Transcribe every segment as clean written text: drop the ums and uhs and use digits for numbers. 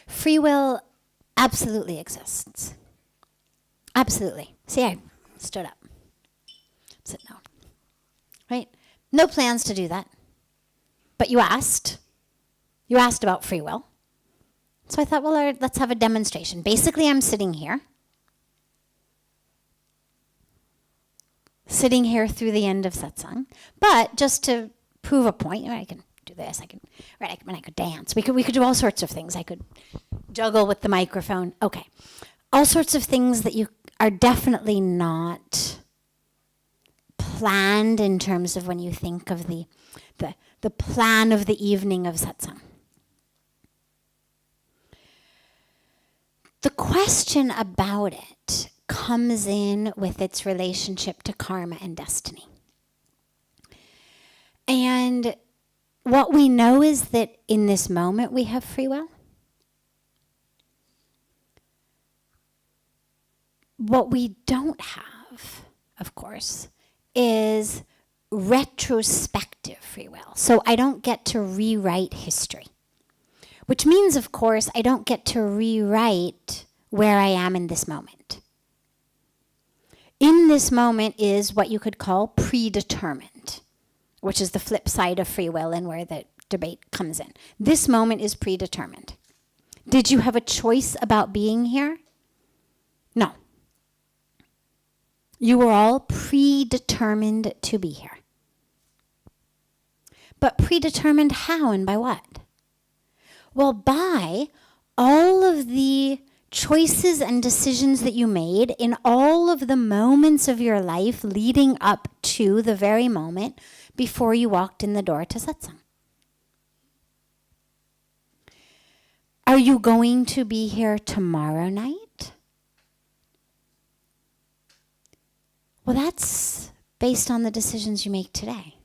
Free will absolutely exists. Absolutely. See, I stood up. Sit down. Right? No plans to do that. But you asked. You asked about free will. So I thought, well, let's have a demonstration. Basically, I'm sitting here. Sitting here through the end of satsang. But just to prove a point, I can do this, I could dance. We could do all sorts of things. I could juggle with the microphone. Okay. All sorts of things that you are definitely not planned in terms of when you think of the plan of the evening of satsang. The question about it comes in with its relationship to karma and destiny. And what we know is that in this moment we have free will. What we don't have, of course, is retrospective free will. So I don't get to rewrite history. Which means, of course, I don't get to rewrite where I am in this moment. In this moment is what you could call predetermined, which is the flip side of free will and where the debate comes in. This moment is predetermined. Did you have a choice about being here? No. You were all predetermined to be here. But predetermined how and by what? Well, by all of the choices and decisions that you made in all of the moments of your life leading up to the very moment before you walked in the door to satsang. Are you going to be here tomorrow night? Well, that's based on the decisions you make today.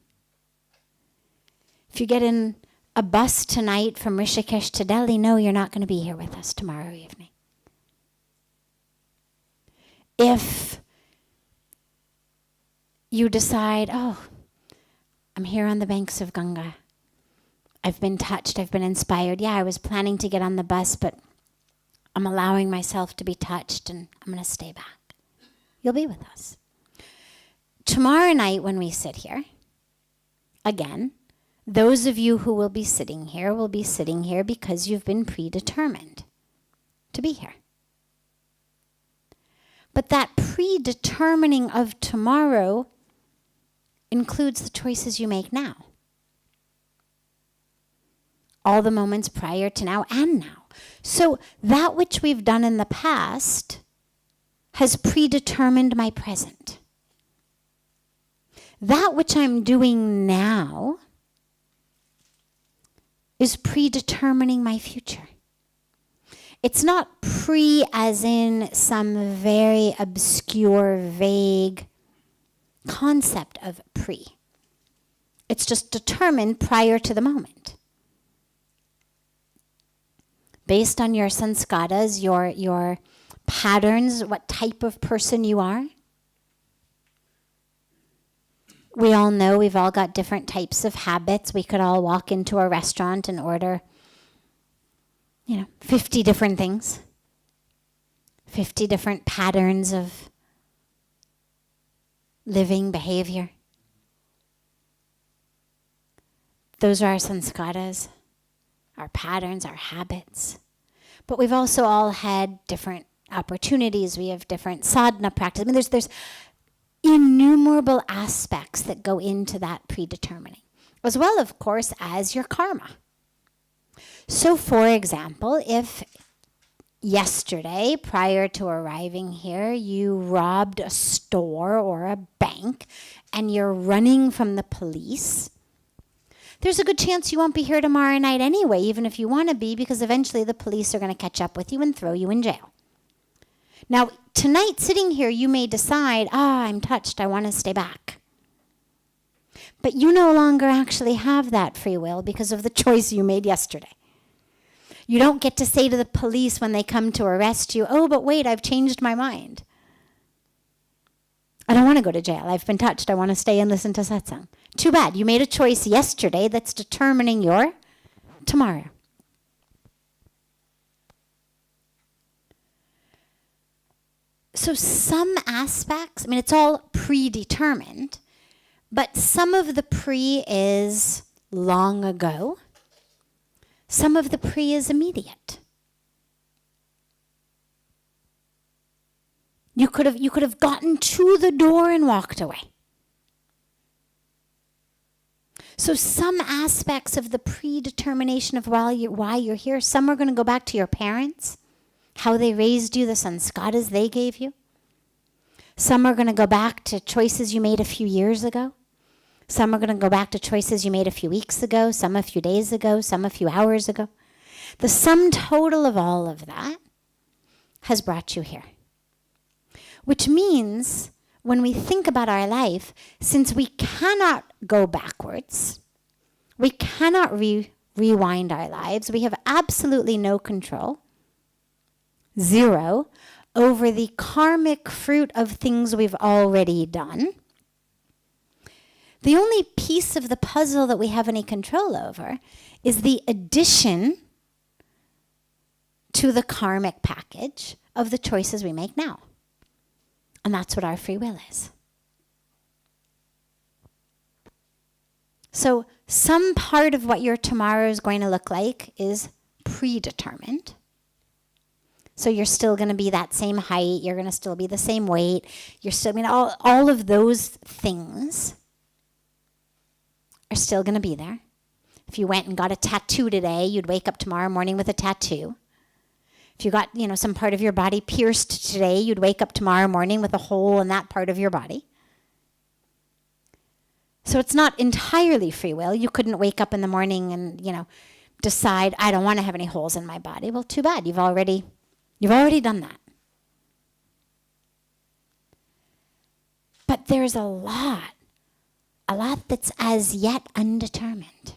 If you get in a bus tonight from Rishikesh to Delhi, no, you're not going to be here with us tomorrow evening. If you decide, oh, I'm here on the banks of Ganga. I've been touched, I've been inspired. Yeah, I was planning to get on the bus, but I'm allowing myself to be touched and I'm going to stay back. You'll be with us. Tomorrow night when we sit here, again, those of you who will be sitting here because you've been predetermined to be here. But that predetermining of tomorrow includes the choices you make now. All the moments prior to now and now. So that which we've done in the past has predetermined my present. That which I'm doing now is predetermining my future. It's not pre as in some very obscure, vague concept of pre. It's just determined prior to the moment. Based on your sanskaras, your patterns, what type of person you are. We all know we've all got different types of habits. We could all walk into a restaurant and order, 50 different things. 50 different patterns of living behavior. Those are our sanskaras, our patterns, our habits. But we've also all had different opportunities. We have different sadhana practice. I mean, there's innumerable aspects that go into that predetermining, as well, of course, as your karma. So, for example, if yesterday, prior to arriving here, you robbed a store or a bank and you're running from the police, there's a good chance you won't be here tomorrow night anyway, even if you want to be, because eventually the police are going to catch up with you and throw you in jail. Now, tonight, sitting here, you may decide, I'm touched, I want to stay back. But you no longer actually have that free will because of the choice you made yesterday. You don't get to say to the police when they come to arrest you, but wait, I've changed my mind. I don't want to go to jail. I've been touched. I want to stay and listen to satsang. Too bad. You made a choice yesterday that's determining your tomorrow. So some aspects, I mean, it's all predetermined, but some of the pre is long ago. Some of the pre is immediate. You could have gotten to the door and walked away. So some aspects of the predetermination of why you're here, some are going to go back to your parents, how they raised you, the sanskaras they gave you. Some are going to go back to choices you made a few years ago. Some are going to go back to choices you made a few weeks ago, some a few days ago, some a few hours ago. The sum total of all of that has brought you here. Which means when we think about our life, since we cannot go backwards, we cannot rewind our lives, we have absolutely no control, zero, over the karmic fruit of things we've already done. The only piece of the puzzle that we have any control over is the addition to the karmic package of the choices we make now. And that's what our free will is. So some part of what your tomorrow is going to look like is predetermined. So you're still going to be that same height, you're going to still be the same weight, you're still, all of those things are still going to be there. If you went and got a tattoo today, you'd wake up tomorrow morning with a tattoo. If you got, some part of your body pierced today, you'd wake up tomorrow morning with a hole in that part of your body. So it's not entirely free will. You couldn't wake up in the morning and, decide, I don't want to have any holes in my body. Well, too bad. You've already done that. But there's a lot that's as yet undetermined.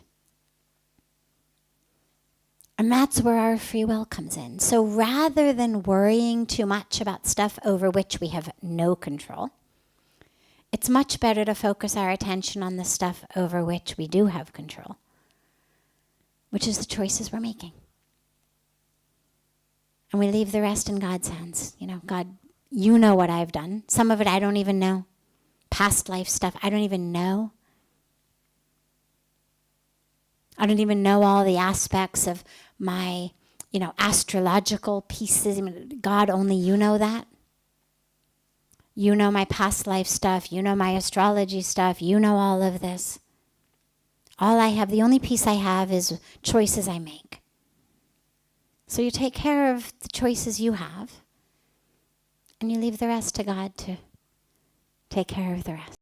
And that's where our free will comes in. So rather than worrying too much about stuff over which we have no control, it's much better to focus our attention on the stuff over which we do have control, which is the choices we're making. And we leave the rest in God's hands. God, you know what I've done. Some of it I don't even know. Past life stuff, I don't even know. I don't even know all the aspects of my, astrological pieces. God, only you know that. You know my past life stuff. You know my astrology stuff. You know all of this. The only piece I have is choices I make. So you take care of the choices you have, and you leave the rest to God to take care of the rest.